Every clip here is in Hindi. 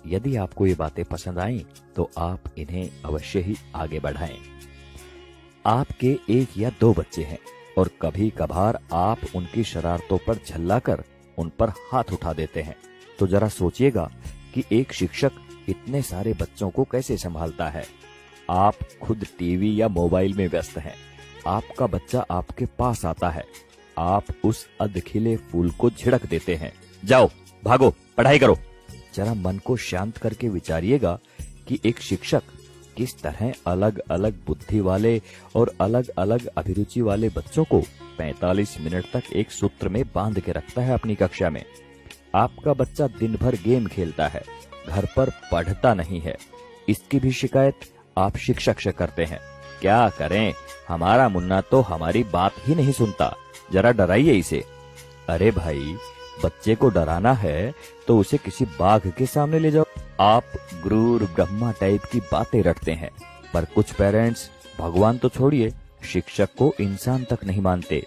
यदि आपको ये बातें पसंद आईं तो आप इन्हें अवश्य ही आगे बढ़ाएं। आपके 1 या 2 बच्चे हैं और कभी कभार आप उनकी शरारतों पर झल्लाकर उन पर हाथ उठा देते हैं, तो जरा सोचिएगा कि एक शिक्षक इतने सारे बच्चों को कैसे संभालता है। आप खुद टीवी या मोबाइल में व्यस्त हैं, आपका बच्चा आपके पास आता है, आप उस अधखिले फूल को झिड़क देते हैं, जाओ भागो पढ़ाई करो। जरा मन को शांत करके विचारिएगा कि एक शिक्षक किस तरह अलग अलग बुद्धि वाले और अलग अलग अभिरुचि वाले बच्चों को 45 मिनट तक एक सूत्र में बांध के रखता है अपनी कक्षा में। आपका बच्चा दिन भर गेम खेलता है, घर पर पढ़ता नहीं है, इसकी भी शिकायत आप शिक्षक से करते हैं। क्या करें, हमारा मुन्ना तो हमारी बात ही नहीं सुनता, जरा डराइए इसे। अरे भाई, बच्चे को डराना है तो उसे किसी बाघ के सामने ले जाओ। आप गुरूर ब्रह्मा टाइप की बातें रटते हैं, पर कुछ पेरेंट्स भगवान तो छोड़िए, शिक्षक को इंसान तक नहीं मानते।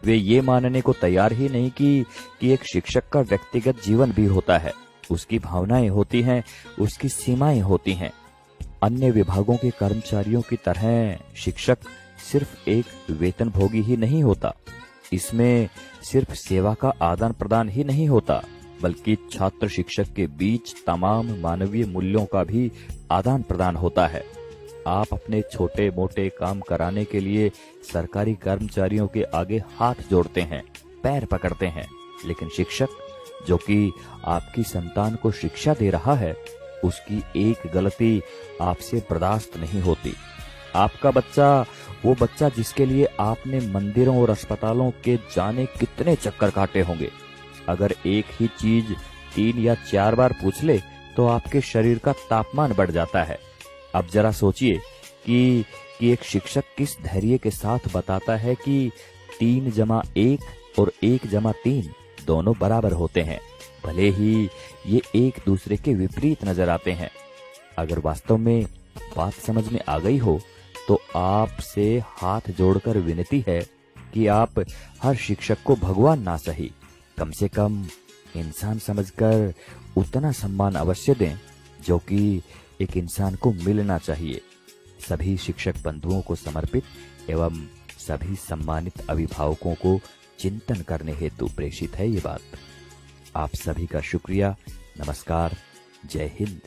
वे ये मानने को तैयार ही नहीं कि एक शिक्षक का व्यक्तिगत जीवन भी होता है, उसकी भावनाएं होती हैं, उसकी सीमाएं होती हैं। अन्य विभागों के कर्मचारियों की तरह शिक्षक सिर्फ एक वेतनभोगी ही नहीं होता, इसमें सिर्फ सेवा का आदान प्रदान ही नहीं होता, बल्कि छात्र शिक्षक के बीच तमाम मानवीय मूल्यों का भी आदान प्रदान होता है। आप अपने छोटे मोटे काम कराने के लिए सरकारी कर्मचारियों के आगे हाथ जोड़ते हैं, पैर पकड़ते हैं, लेकिन शिक्षक जो कि आपकी संतान को शिक्षा दे रहा है, उसकी एक गलती आपसे बर्दाश्त नहीं होती। आपका बच्चा, वो बच्चा जिसके लिए आपने मंदिरों और अस्पतालों के जाने कितने चक्कर काटे होंगे, अगर एक ही चीज 3 या 4 बार पूछ ले तो आपके शरीर का तापमान बढ़ जाता है। अब जरा सोचिए कि एक शिक्षक किस धैर्य के साथ बताता है कि 3 जमा 1 और 1 जमा 3 दोनों बराबर होते हैं, भले ही ये एक दूसरे के विपरीत नजर आते हैं। अगर वास्तव में बात समझ में आ गई हो तो आपसे हाथ जोड़कर विनती है कि आप हर शिक्षक को भगवान ना सही, कम से कम इंसान समझकर उतना सम्मान अवश्य दें जो कि एक इंसान को मिलना चाहिए। सभी शिक्षक बंधुओं को समर्पित एवं सभी सम्मानित अभिभावकों को चिंतन करने हेतु प्रेषित है ये बात। आप सभी का शुक्रिया। नमस्कार। जय हिंद।